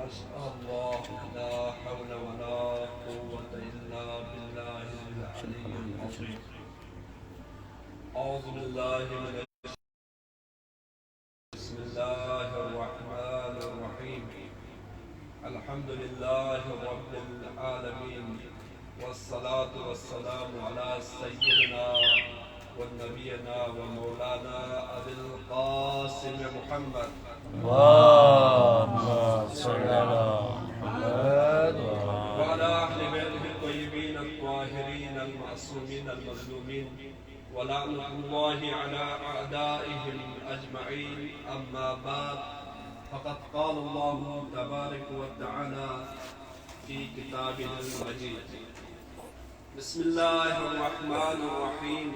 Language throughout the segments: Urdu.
الله لا حول ولا قوة إلا بالله العلي العظيم. أعوذ بالله من بسم الله الرحمن الرحيم. الحمد لله رب العالمين، والصلاة والسلام على سيدنا ونبينا ومولانا أبي القاسم محمد اللهم صل على محمد وعلى أهل بيته الطيبين الطاهرين المعصومين المظلومين، ولعنة الله على أعدائهم أجمعين. أما بعد، فقد قال الله تبارك وتعالى في كتابه المجيد: بسم الله الرحمن الرحيم.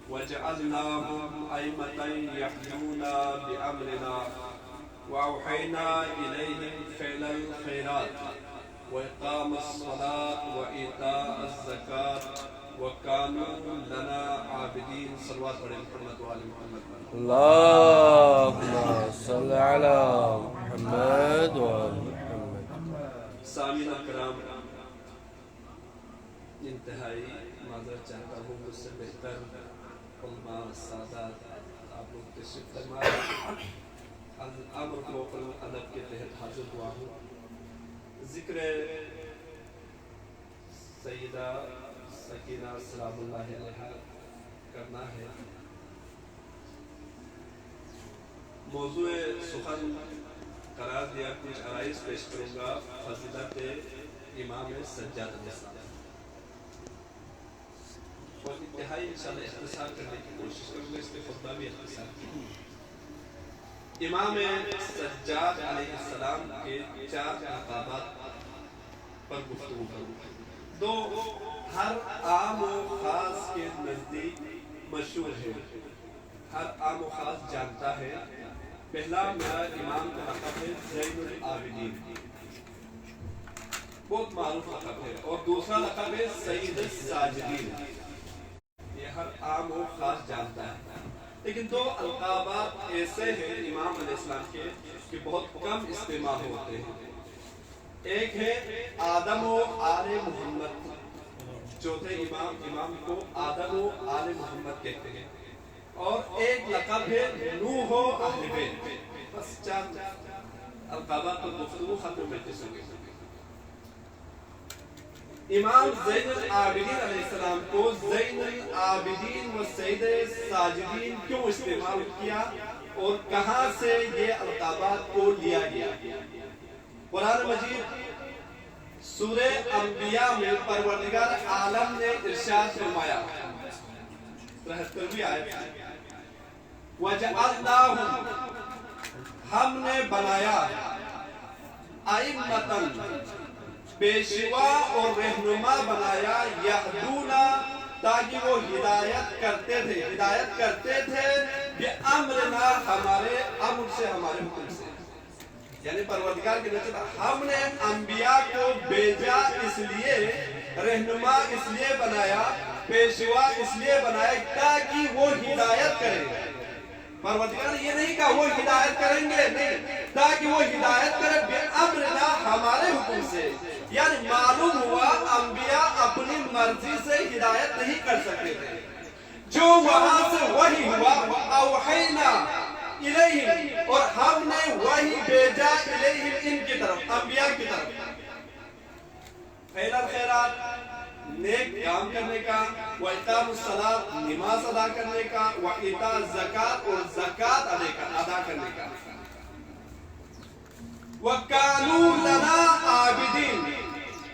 وجعلناهم أئمة يهدون بأمرنا وأوحينا إليهم فعل الخيرات وإقام الصلاة وإيتاء الزكاة وكانوا لنا عابدين. صلوات علی محمد وآل محمد. اللهم صل على محمد وآل محمد. سامعین کرام، انتہائی معذرت چاہتا ہوں، مجھ سے بہتر علماء سادات آپ لوگ تشریف فرما الامر موقع ادب کے تحت حاضر ہوا ہوں. ذکر سیدہ سکینہ سلام اللہ علیہا کرنا ہے. موضوع سخن قرار دیا کچھ عرائض پیش کروں گا. فضیلت امام سجاد علیہ السلام، اور انتہائی انشاءاللہ اختصار کرنے کی کوشش کروں گا. اس کے خطبہ بھی اختصار کی. امام سجاد علیہ السلام کے 4 عقابات پر گفتگو کروں گا. 2 ہر عام و خاص کے نزدیک مشہور ہے، ہر عام و خاص جانتا ہے. پہلا میرا امام کا لقب ہے زین العابدین، بہت معروف لقب ہے. اور دوسرا لقب ہے سید الساجدین، یہ ہر عام و خاص جانتا ہے. لیکن 2 القابات ایسے ہیں امام علیہ السلام کے کہ بہت کم استعمال ہوتے ہیں. ایک ہے آدم و آل محمد، چوتھے امام کو آدم و آل محمد کہتے ہیں. اور ایک لقب ہے نوح و اہل بیت. بس 4 القابات پر گفتگو ختم ہوتے سنگے. امام زین العابدین علیہ السلام کو زین العابدین و سید الساجدین کیوں استعمال کیا اور کہاں سے یہ القابات کو لیا گیا؟ قرآن مجید سورہ انبیاء میں پروردگار عالم نے ارشاد فرمایا، 73ویں آیت، وَجَعَلْنَاهُمْ، ہم نے بنایا، ائمۃً، پیشوا اور رہنما بنایا، یہدونا، تاکہ وہ ہدایت کرتے تھے بِأَمْرِنَا، ہمارے امر سے، ہمارے حکم سے. یعنی پروردگار کی نظر ہم نے انبیاء کو بھیجا، اس لیے رہنما اس لیے بنایا، پیشوا اس لیے بنایا تاکہ وہ ہدایت کریں. پروردگار نے یہ نہیں کہا وہ ہدایت کریں گے، نہیں، تاکہ وہ ہدایت کریں بِأَمْرِنَا، ہمارے حکم سے. یعنی معلوم ہوا انبیاء اپنی مرضی سے ہدایت نہیں کر سکتے تھے. جو وہاں سے وحی ہوا، وَأَوْحَيْنَا إِلَيْهِمْ، اور ہم نے وحی بھیجا الیہم، ان کی طرف، انبیاء کی طرف. فعل الخیرات، نیک کام کرنے کا، وَإِقَامُ الصَّلَاةِ، نماز ادا کرنے کا، وَإِيتَاءَ الزَّكَاةِ، اور زکوٰۃ ادا کرنے کا. وَكَانُوا لَنَا عَابِدِينَ،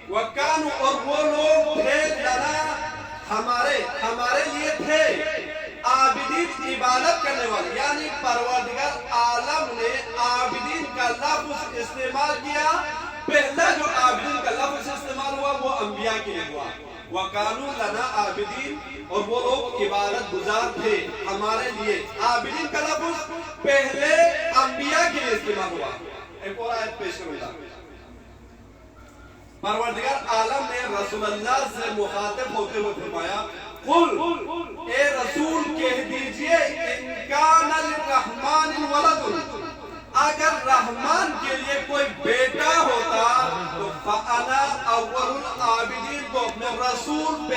وَكَانُوا، اور وہ لوگ تھے، لَنَا، ہمارے لیے تھے، عابدین، عبادت کرنے والے. یعنی پروردگار عالم نے عابدین کا لفظ استعمال کیا. پہلا جو عابدین کا لفظ استعمال ہوا وہ انبیاء کے لیے ہوا. وَقَالُوا لَنَا عَابِدِينَ، اور وہ لوگ عبادت گزار تھے ہمارے لیے. عابدین کا لفظ پہلے انبیاء کے لیے استعمال ہوا. ایک اور آیت پیش کروں گا. پروردگار عالم نے رسول اللہ سے مخاطب ہوتے ہوئے فرمایا، قل، اے رسول کہہ دیجئے، ان کان للرحمن ولد، اگر رحمان کے لیے کوئی بیٹا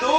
2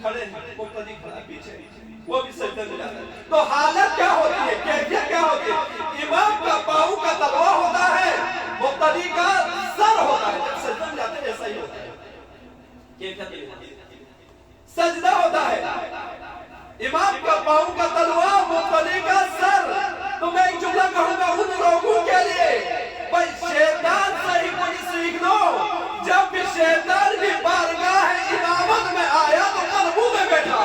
کھڑے ہیں مقتدی کھڑا پیچھے وہ بھی سجدہ میں جاتا ہے تو حالت کیا ہوتی ہے کیفیت کیا ہوتی ہے امام کا پاؤں کا تلوا ہوتا ہے مقتدی کا سر ہوتا ہے جب سجدہ میں جاتے ہیں ایسا ہی ہوتا ہے کیفیت سجدہ ہوتا ہے امام کا پاؤں کا تلوا مقتدی کا سر تو میں ایک جملہ کہوں گا ان لوگوں کے لیے بھائی شیطان سے ہی کوئی سیکھ لو جب بھی شیطان بھی بارگاہ امامت میں آیا تو قلبوں میں بیٹھا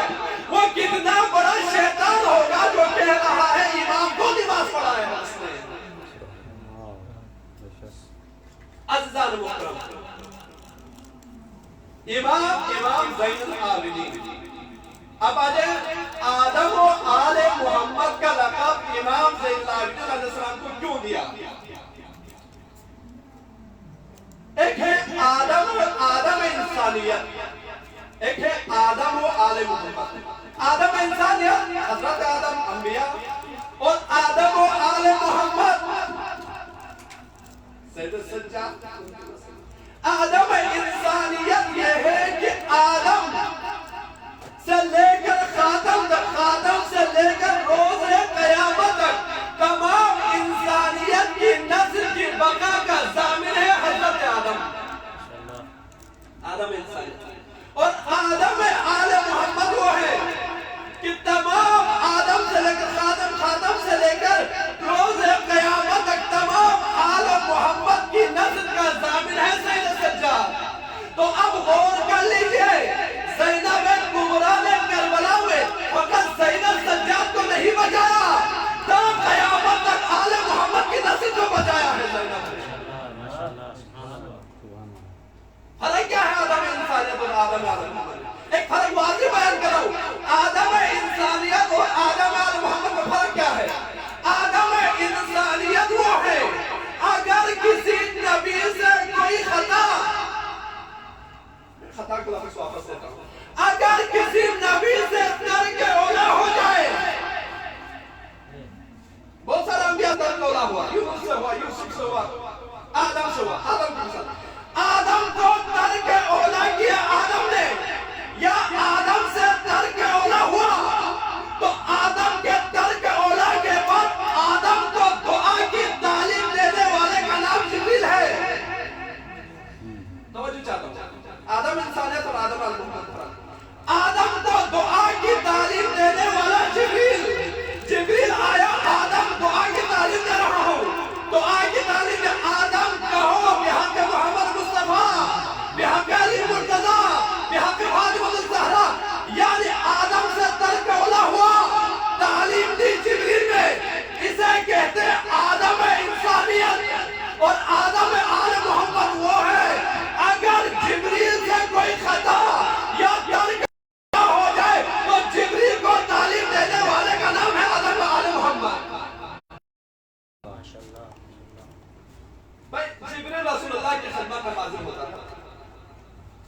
وہ کتنا بڑا شیطان ہوگا جو کہہ رہا ہے امام کو نماز پڑھایا ہے اس نے عزیزان محترم امام زین العابدین اب آجائے آدم و آل محمد کا لقب امام زین العابدین علیہ السلام کو کیوں دیا ایک ہے آدم انسانیت ایک ہے آدم و آل محمد آدم انسانیت حضرت آدم انبیاء اور آدم و آل محمد سید السجاد آدم انسانیت یہ ہے کہ آدم سے لے کر خاتم سے لے کر روز قیامت تک تمام انسانیت کی نسل کی بقا کا ضامن ہے حضرت آدم انسانیت اور آدم آل محمد وہ ہے کہ تمام آدم سے لے کر خاتم سے لے کر روز قیامت تک تمام آل محمد کی نسل کا ضامن ہے سید السجاد تو اب غور کر لیجئے زینب کبریٰ نے کربلا میں فقط سید السجاد کو نہیں بچایا تا قیامت تک آل محمد کی نسل کو بچایا ہے زینب نے فرق کیا ہے آدم انسانیت اور آدم آل محمد ایک فرق واضح بیان کرو آدم انسانیت اور آدم آل محمد میں فرق کیا ہے آدم انسانیت وہ ہے اگر کسی نبی سے کوئی خطا کو لفظ واپس دیتا ہوں اگر کسی نبی سے ترک اولا ہو جائے بہت سارا انبیاء ترک اولا ہوا یونس سے ہوا یوسف سے ہوا آدم سے ہوا آدم کو ترک اولا کیا آدم نے یا آدم سے ترک اولا ہوا تو آدم کے ترک اولا کے بعد آدم کو دعا کی تعلیم دینے والے کا نام جبریل ہے توجہ چاہتا ہوں آدم انسانیت اور آدم آل محمد آدم تو دعا کی تعلیم دینے والا جبریل آیا آدم دعا کی تعلیم دے رہا ہوں دعا کی تعلیم دے آدم کہو بحق محمد مصطفیٰ بحق علی مرتضیٰ بحق فاطمہ الزہرا یعنی آدم سے ترک اولا ہوا تعلیم دی جبریل میں اسے کہتے ہیں آدم انسانیت اور آدم آل محمد وہ ہے اگر جبریل سے کوئی خطا یا ترک ہو جائے تو جبریل کو تعلیم دینے والے کا نام ہے آدم آل محمد بھائی جبریل رسول اللہ کی خدمت میں حاضر ہوتا تھا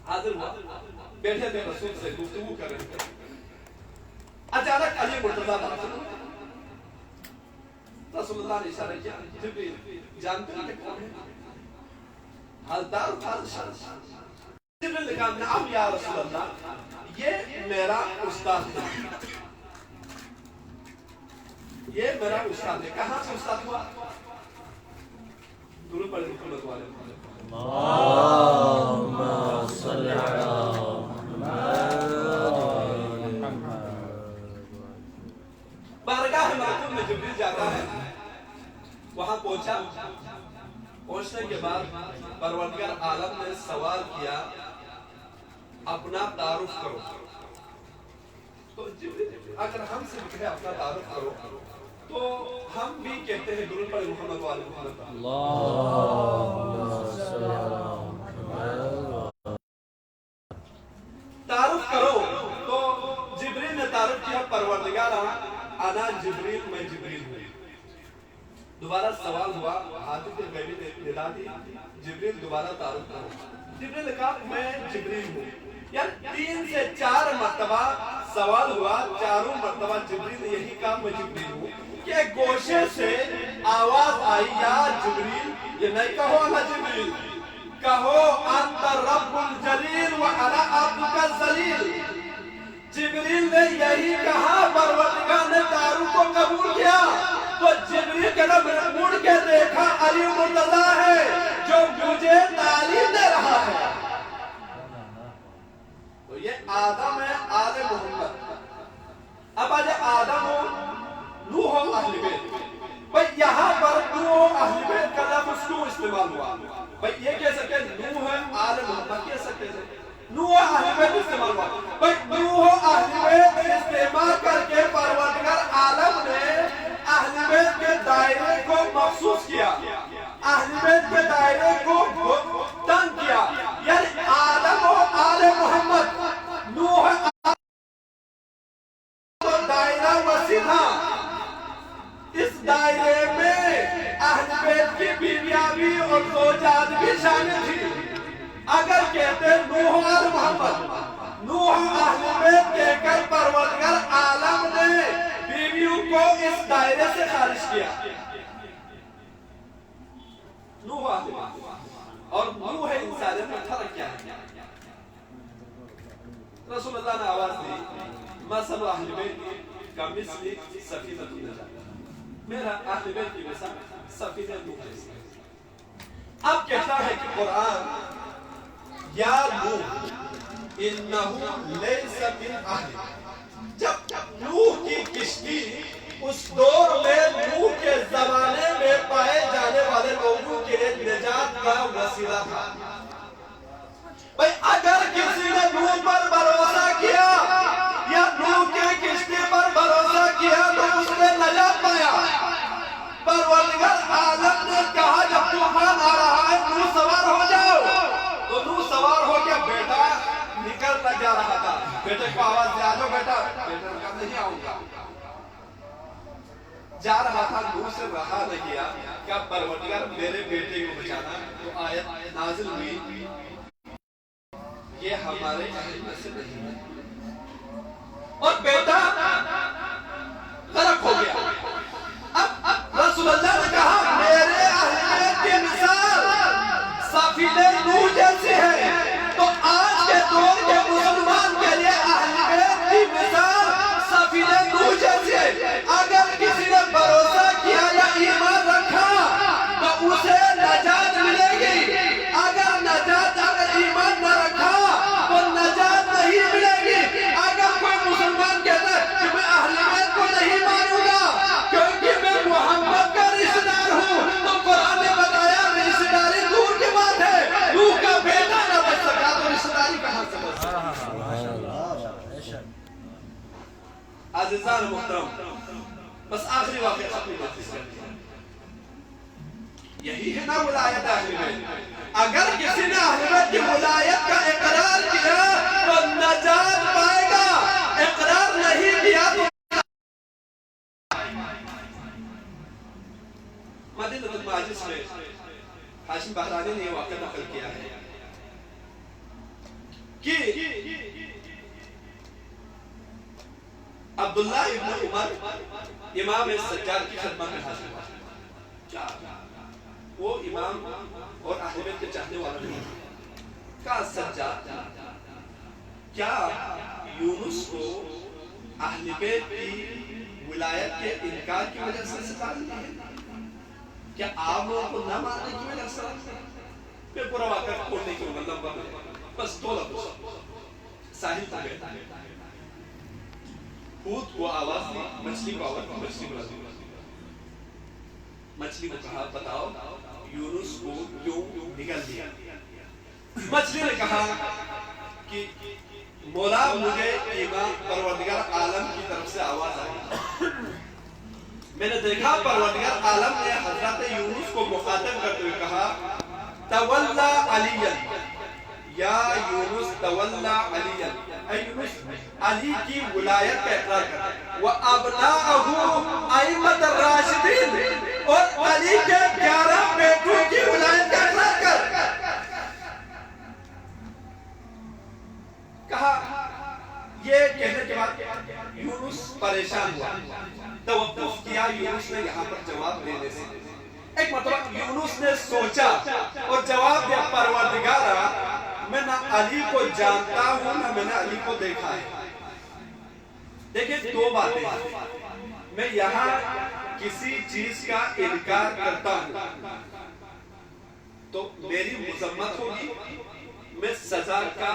حاضر ہوا بیٹھے تھے رسول سے گفتگو کر رہے تھے اچانک علی مرتضیٰ رسول اللہ نے اشارہ کیا جبریل جانتے ہیں کہ کون ہے حالدار جبریل نے کہا نعم یا رسول اللہ یہ میرا استاد ہے یہ میرا استاد ہے کہاں سے استاد ہوا درود پڑھیں حکومت والے اللہم صلی علی بارگاہ ملکوت میں جبریل جاتا ہے وہاں پہنچنے کے بعد پروردگار عالم نے سوال کیا اپنا تعارف کرو تو جبریل اگر ہم سے بھی کہے اپنا تعارف کرو تو ہم بھی کہتے ہیں درود پڑھیں محمد و آل محمد اللہم صلی علی تعارف کرو تو جبریل نے تعارف کیا پروردگار انا جبریل میں جبریل ہوں دوبارہ سوال ہوا حاطب غیبی ندا دی جبریل دوبارہ تعارف کرو جبریل نے کہا میں جبریل ہوں یعنی 3 سے 4 مرتبہ سوال ہوا چاروں مرتبہ جبریل نے یہی کہا میں جبریل ہوں کہ گوشے سے آواز آئی یا جبریل یہ نہیں کہو انا جبریل کہو انت رب الجلیل وانا عبدک الذلیل طرف مڑ کے دیکھا علی مرتضیٰ ہے جو مجھے تعلیم دے رہا ہے. تو یہ آدم ہے آل محمد. اب آج آدم ہو نوح ہو اہل بیت. بھئی یہاں پر نوح ہو اہل بیت کا لفظ کیوں استعمال ہوا؟ بھئی یہ کہہ سکتے نوح ہے آل محمد کہہ سکتے تھے. نوح اہل بیت استعمال ہوا. بھئی نوح اہل بیت استعمال کر کے پروردگار عالم نے اہل بیت کے دائرے کو مخصوص کیا, اہل بیت کے دائرے کو تنگ کیا. یعنی آدم و آل محمد, نوح دائرہ وسیع تھا. اس دائرے میں اہل بیت کی بیویاں بھی اور زوجات بھی شامل تھی. اگر کہتے نوح آل محمد, نوح اہل بیت کہہ کر پروردگار عالم نے بیویوں کو اس دائرے سے خارج کیا. نوح اہل بیت اور نوح انسانیت میں فرق کیا ہے؟ رسول اللہ نے آواز دی مثل اہل بیت کا مثل سفینۃ النجاۃ. میرا اہل بیت کی مثال سفینہ نوح ہے. اب کہتا ہے کہ قرآن یا نوح انہو لیس من اہل. جب نوح کی کشتی اس دور میں نوح کے زمانے میں پائے جانے والے لوگوں کے لیے نجات کا وسیلہ تھا. بھئی اگر کسی نے نوح پر بھروسہ کیا یا نوح کے کشتی پر بھروسہ کیا تو اس نے نجات پایا. پروردگار عالم نے کہا جب طوفان آ رہا ہے نوح سوار ہو جاؤ. تو نوح سوار ہو گیا. بیٹا نکلتا جا رہا تھا. بیٹے کو آواز دے آجو بیٹا. بیٹا کہا نہیں آؤں گا. جا رہا تھا نوح سے رہا نہ کیا کہ پروردگار میرے بیٹے کو بچانا. تو آیت نازل ہوئی یہ ہمارے اہل میں سے نہیں ہے اور بیٹا غرق ہو گیا. اب رسول اللہ نے کہا میرے اہل بیت کی مثال سفینہ نوح جیسی ہے. تو آج کے دور کے مسلمان کے لیے اہل بیت کی مثال سفینہ نوح جیسی ہے. اگر کسی نے بھروسہ کیا یا ایمان رکھا تو اسے نجات ملے گی. اگر ایمان نہ رکھا تو نجات نہیں ملے گی. اگر کوئی مسلمان کہتا ہے کہ میں اہل بیت کو نہیں مانوں گا کیونکہ میں محمد کا رشتہ دار ہوں, تو قرآن نے بتایا رشتہ داری دور کی بات ہے. نوح کا بیٹا نہ بچ سکا تو رشتہ داری کہاں سے بچ سکا؟ عزیزان محترم, بس آخری واقعہ اپنی باتیس کرتی ہے. یہی ہے نا ولایت اہل بیت. اگر کسی نے اہل بیت کی ولایت کا اقرار کیا تو نجات پائے گا. اقرار نہیں کیا تو مدینہ الماجس میں حاشم بہرانی نے یہ واقعہ نقل کیا ہے کہ عبداللہ ابن عمر امام سجاد کی خدمت میں حاضر ہوا. وہ امام اور اہل بیت کے چاہنے والا نہیں کہا سجاد کیا یونس کو اہل بیت کی ولایت کے انکار کی وجہ سے سزا دی ہے؟ کیا آپ لوگوں کو نہ ماننے کی وجہ سے؟ میں پورا واقعہ کھولنے کی مطلب بس دو لفظ. ساحل پر بیٹھا خود کو آواز دی, مچھلی کو آواز دی, مچھلی بلا دی. مچھلی کو کہا بتاؤ یونس کو کیوں نگل دیا؟ مچھلی نے کہا کہ مولا مجھے ایمان پروردگار عالم کی طرف سے آواز آئی. میں نے دیکھا پروردگار عالم نے حضرت یونس کو مخاطب کرتے ہوئے کہا تولا علیًا یا یونس تولا علیًا. اے یونس علی کی ولایت کا اقرار کر وَأَبْنَاءَهُ أَئِمَّةَ الرَّاشِدِينَ اور علی کے 11 بیٹوں کی ولایت کا اقرار کر. کہا یہ کہنے کے بعد یونس پریشان ہوا. توقف کیا یونس نے یہاں پر جواب دینے سے. ایک مطلب یونس نے سوچا اور جواب دیا پروردگارا میں نہ علی کو جانتا ہوں نہ میں نے علی کو دیکھا ہے. دیکھیں دو باتیں, میں یہاں کسی چیز کا انکار کرتا ہوں تو میری مذمت ہوگی، میں سزا کا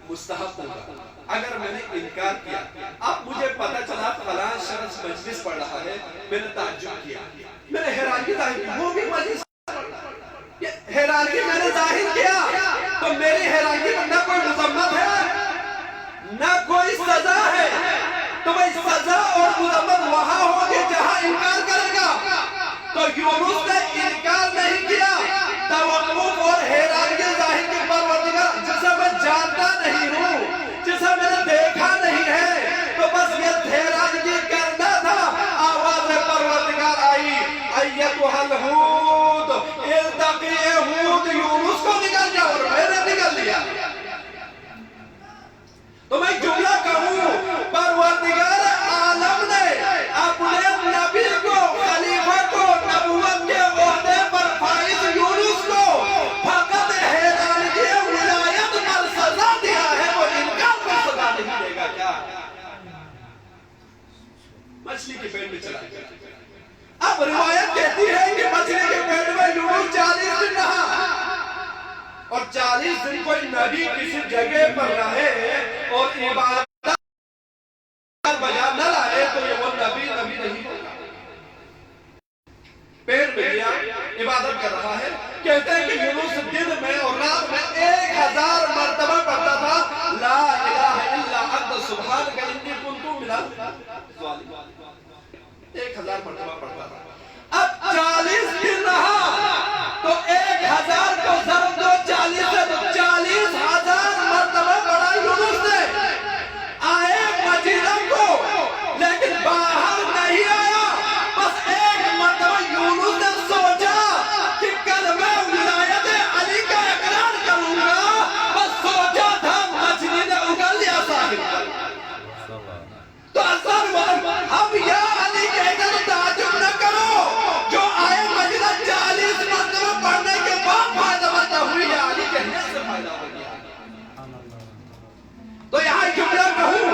مستحق ہوگا۔ اگر میں نے انکار کیا، اب مجھے پتا چلا فلاں شخص مجلس پڑھ رہا ہے، میں نے تعجب کیا، میں نے حیرانی ظاہر کی، وہ بھی مجلس حیرانی میں نے ظاہر کیا، تو میری حیرانی میں نہ کوئی مذمت ہے نہ کوئی سزا ہے، تو میں سزا اور مذمت وہاں ہوگی جہاں انکار کرے گا۔ تو یونس نے انکار نہیں کیا، توقف اور حیرانی ظاہر کی، پروردگار جسے میں جانتا نہیں ہوں، جسے میں نے دیکھا نہیں ہے، تو بس یہ حیرانی کرنا تھا۔ آواز پروردگار آئی، ایتھا الہود التقی ہود، یونس کو نکل جاؤ، اور میں نے نکل لیا۔ تو میں جملہ کہوں، پروردگار عالم نے اپنے نبی کو، خلیفہ کو، نبوت کے عہدے پر فائز یونس کو فقط حیرانگی ولایت پر سزا دیا ہے، وہ انکار پر سزا نہیں دے گا کیا؟ مچھلی کے پیٹ میں چلا گیا۔ اب روایت کہتی ہے کہ مچھلی کے پیٹ میں یونس 40 دن رہا، اور 40 دن کوئی نبی کسی جگہ پر رہے اور عبادت بجا نہ لائے تو یہ وہ نبی نہیں ہوگا۔ پیڑ میں گیا، عبادت کر رہا ہے، کہتے ہیں کہ یونس دن میں اور رات میں 1000 مرتبہ پڑھتا تھا، لا الہ الا انت سبحانک انی کنت من الظالمین، 1000 مرتبہ پڑھتا تھا۔ اب 40 دن رہا تو 1000 کو ضرب دو 40 سے، 40,000 مرتبہ پڑھا یونس نے۔ آئے مدینہ کو لیکن باہر نہیں آیا، بس ایک مرتبہ یونس نے سوچا کہ کل میں ولایت علی کا اقرار کروں گا، بس سوچا تھا، مچھلی نے اگل لیا ساحل۔ تو اثر اب یا علی کہتے تو تعجب نہ کرو، جو آئے مدینہ 40 مرتبہ پڑھنے کے بعد فائدہ مند ہوئی، یا علی کہنے سے فائدہ ہو گیا۔ تو یہاں جملہ کہوں،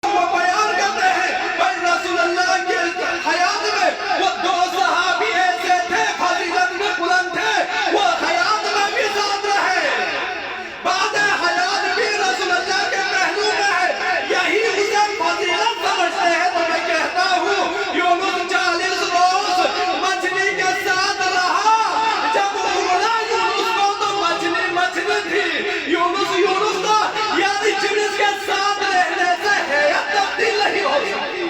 وہ بیان کرتے ہیں بھائی رسول اللہ کے حیات میں وہ 2 صحابی ایسے تھے، فضیلت میں بلند تھے، وہ حیات میں بھی ساتھ رہے، بعد حیات بھی رسول اللہ کے پہلو میں ہے، یہی اسے فضیلت سمجھتے ہیں۔ تو میں کہتا ہوں یونس 40 روز مچھلی کے ساتھ رہا، جب اگلا یونس کو تو مچھلی تھی، یونس تھا، یعنی جنس کے ساتھ رہنے سے حیات تبدیل نہیں ہو سکتی۔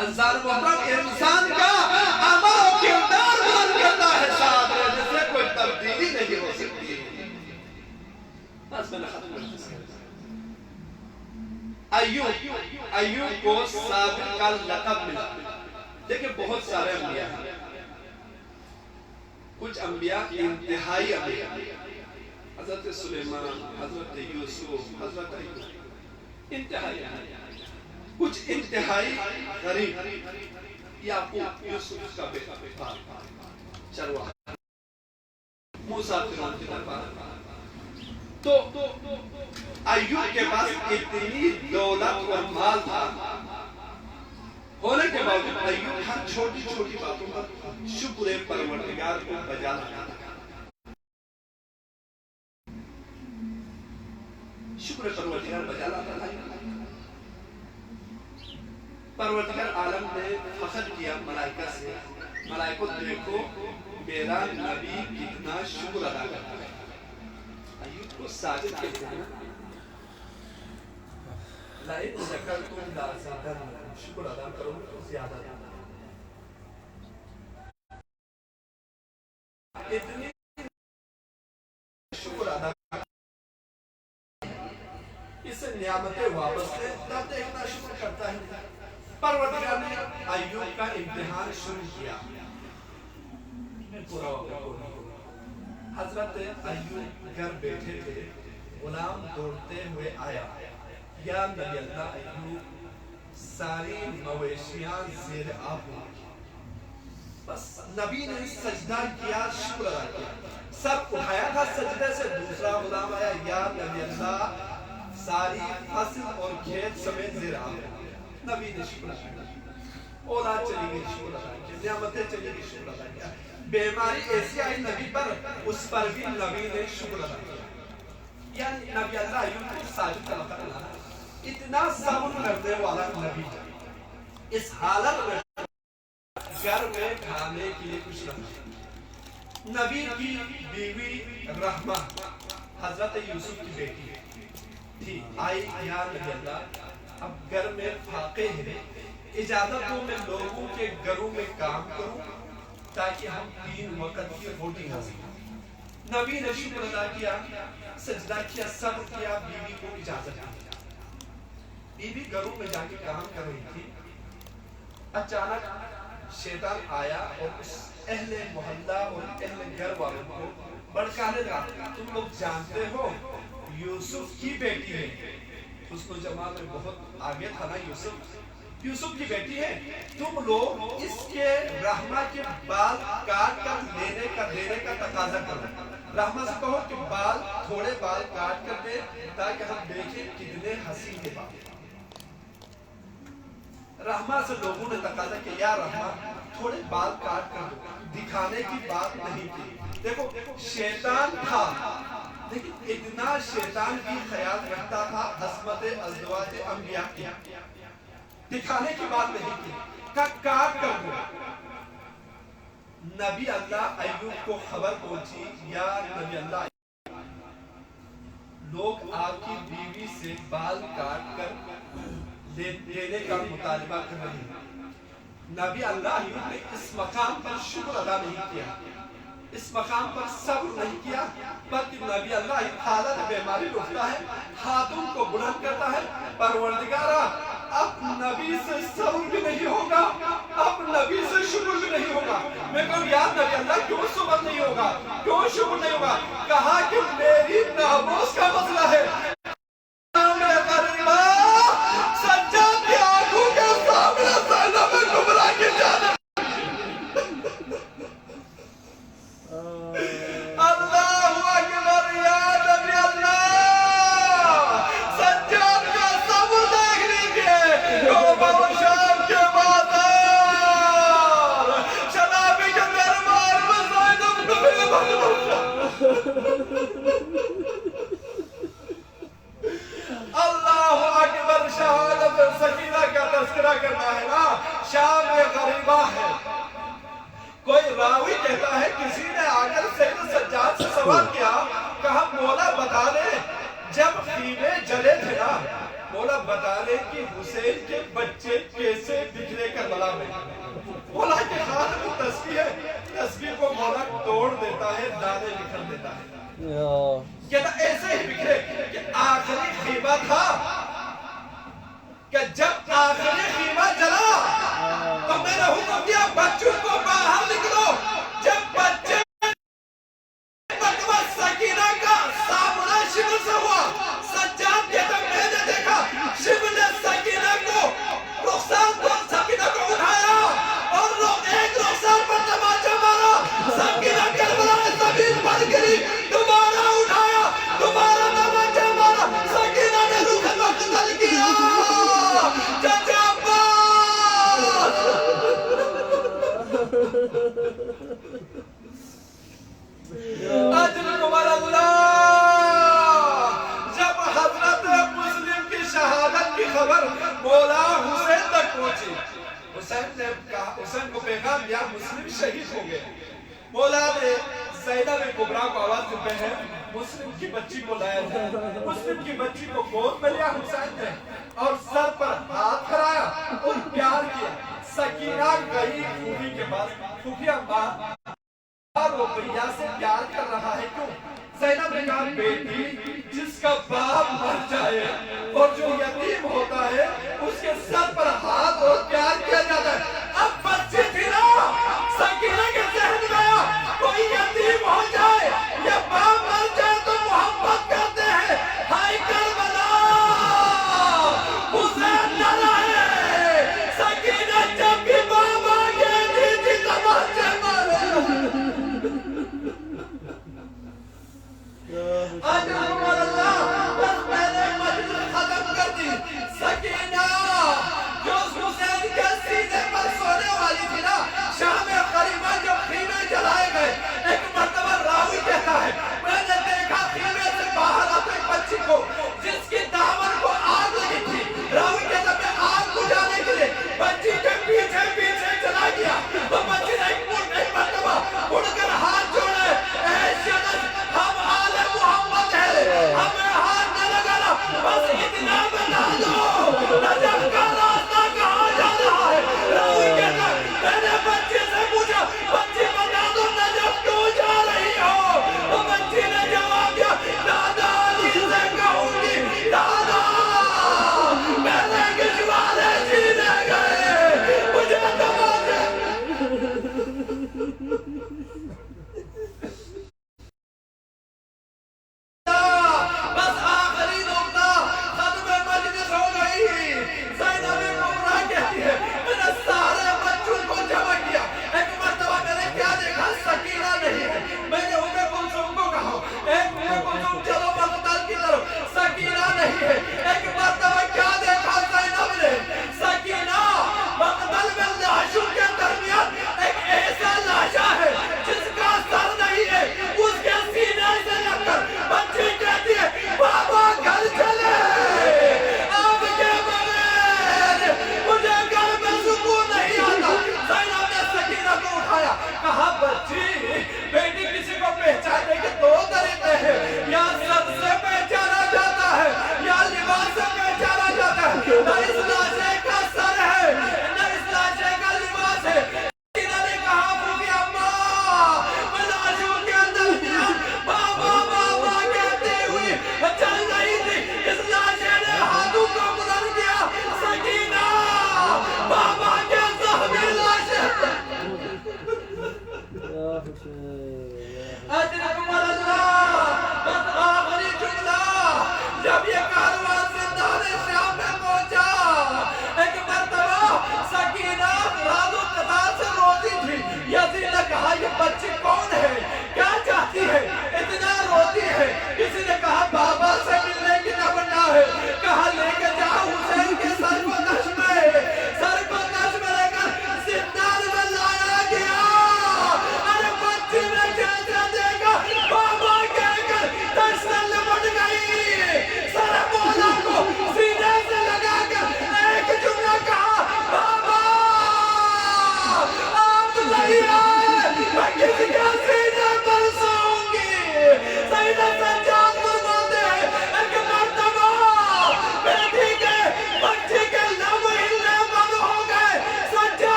انسان محترم، انسان کا عمل و کردار بلند کرتا ہے، ساتھ رہنے سے کوئی تبدیلی نہیں ہو سکتی۔ بس میں نے ختم کر دیا۔ ایوب کو صابر کا لقب ملا۔ دیکھیں بہت سارے انبیاء ہیں، کچھ انبیاء انتہائی انبیاء، حضرت سلیمان، حضرت یوسف، حضرت ایوب، انتہائی انبیاء، کچھ انتہائی غریب، یعقوب یوسف کا بیٹا چرواہا، موسیٰ فرعون کے دربار۔ تو ایوب کے پاس اتنی دولت اور مال تھا، ہونے کے باوجود ایوب ہر چھوٹی چھوٹی باتوں پر شکر پروردگار کو بجا لاتا تھا۔ شکر پروردگار بجا لاتا تھا۔ پروردگار عالم نے فخر کیا ملائکہ سے، ملائکہ دیکھو میرا نبی کتنا شکر ادا کرتا ہے۔ ایوب کو ساجد کہتے ہیں، لئن شکرتم لأزیدنکم، شکر ادا کرو تو زیادہ دینا۔ اتنی شکر ادا اس نعمتیں واپس سے تب دیکھنا شکر کرتا ہے۔ پروردگار نے ایوب کا امتحان شروع کیا، حضرت ایوب گھر بیٹھے تھے، غلام دوڑتے ہوئے آیا، یا نبی اللہ ایوب ساری مویشیاں زیر آب ہوں۔ بس نبی نے سجدہ کیا، شکر ادا کیا، سب اٹھایا تھا سجدے سے، دوسرا غلام آیا، یا نبی اللہ ساری فصل اور کھیت سمیت زیر آب ہے۔ نبی نے شکر ادا کیا، اولاد چلی گئی شکر ادا کیا، نعمتیں چلی گئی شکر ادا کیا، بیماری ایسی آئی نبی پر، اس پر بھی نبی نے شکر ادا کیا۔ یعنی نبی اللہ ایوب کو ساجد طلب اللہ اتنا صبر کرنے والا نبی اس حالت میں گھر میں کھانے کے لیے کچھ نہ، نبی کی بیوی رحمہ حضرت یوسف کی بیٹی تھی، آئی یا نبی اللہ اب گھر میں فاقے ہیں، اجازت ہو میں لوگوں کے گھروں میں کام کروں تاکہ ہم 3 وقت کی روٹی کھا سکیں۔ نبی نے شکر ادا کیا، سجدہ کیا، صبر کیا، بیوی کو اجازت دی۔ بیوی گھروں میں جا کے کام کر رہی تھی، اچانک شیطان آیا اور اس اہل محلہ اور اہل گھر والوں کو بھڑکانے لگا، تم لوگ جانتے ہو یوسف کی بیٹی ہے، حسن و جمال میں بہت آگے تھا نا یوسف کی بیٹی ہے، تم لوگ اس کے رحمہ کے بال کاٹ کر دینے کا تقاضا کرو، رحمہ سے کہو کہ بال تھوڑے بال کاٹ کر دے تاکہ ہم دیکھیں کتنے حسین کے بال۔ رحمہ سے لوگوں نے تقاضا کہ یا رحمہ تھوڑے بال کاٹ کر دو، دکھانے کی بات نہیں تھی۔ دیکھو شیطان تھا لیکن اتنا شیطان بھی خیال رکھتا تھا عصمت ازواج انبیاء کی، دکھانے کی بات نہیں تھی، کاٹ کر دو۔ نبی اللہ ایوب کو خبر پہنچی، یا نبی اللہ لوگ آپ کی بیوی سے بال کاٹ کر دینے کا مطالبہ کر رہے ہیں۔ نبی اللہ ایوب نے اس مقام پر شکر ادا نہیں کیا، اس مقام پر صبر نہیں کیا، بلکہ نبی اللہ حالت بیماری اٹھتا ہے، ہاتھوں کو بلند کرتا ہے، پروردگارا اب نبی سے صبر بھی نہیں ہوگا، اب نبی سے شکر بھی نہیں ہوگا۔ میں کہوں یا نبی اللہ کیوں صبر نہیں ہوگا، کیوں شکر نہیں ہوگا؟ کہا کہ میری ناموس کا مسئلہ ہے، سجاد کی آنکھوں کے سامنے زینب کبریٰ کی جانب اللہ اکبر یا نبی اللہ، سجاد کا صبر دیکھ لیجئے، توبہ و شام کے بازار شنابی کے دربار میں زینب اللہ اکبر، شہادت سکینہ کا تذکرہ کرنا ہے نا، شام غریبہ ہے۔ کوئی راوی کہتا ہے کسی نے آگر سید سجاد سے سوال کیا، کہا مولا بتا دے جب خیمے جلے تھے نا، مولا بتا دے کہ حسین کے بچے کیسے بکھرے کربلا میں۔ مولا کے ہاتھ میں تسبیح ہے، تسبیح کو مولا توڑ دیتا ہے، دانے نکل دیتا ہے، کہتا ایسے ہی بکھرے کہ آخری خیمہ تھا کہ جب آخری خیمہ جلا تو میں نے حکم دیا بچوں کو باہر نکلو، جب بچے مکمل سکینہ کا سامنا شبل سے ہوا، سجاد کے جب میں نے دیکھا شبل نے سکینہ کو رخسان کو سکینہ کو اٹھایا اور ایک رخسان پر تماچا مارا، سکینہ کربلا زمین پر گری، دوبارہ اٹھایا، دوبارہ تماچا مارا، سکینہ نے روح مقتل کیا، چچا عباس اجرکم اللہ۔ جب حضرت مسلم کی شہادت کی خبر مولا حسین تک پہنچی، حسین کو پیغام دیا مسلم شہید ہو گئے، مولا نے زینب کبریٰ کو آواز دی، بہن مسلم کی بچی کو لایا جائے، مسلم کی بچی کو گود میں لیا حسین نے اور سر پر ہاتھ پھیرایا اور پیار کیا۔ سکینہ گئی پھوپھی کے پاس، پھوپھی اماں رقیہ سے پیار کر رہا ہے کیوں؟ زینب نے کہا بیٹی جس کا باپ مر جائے اور جو یتیم ہوتا ہے اس کے سر پر ہاتھ اور پیار کیا جاتا ہے۔ اب بچے تھی نا، سکینہ کے ذہن گیا کوئی یتیم ہو جائے یا باپ مر جائے تو محبت کرتے ہیں، ہائی کربلا حسین نہ رہے، سکینہ جب بھی باپ آگے دیتی تماچے مارے۔ اجرکم اللہ، بس پہلے مجلس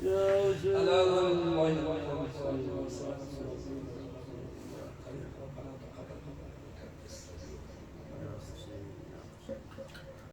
يا رسول الله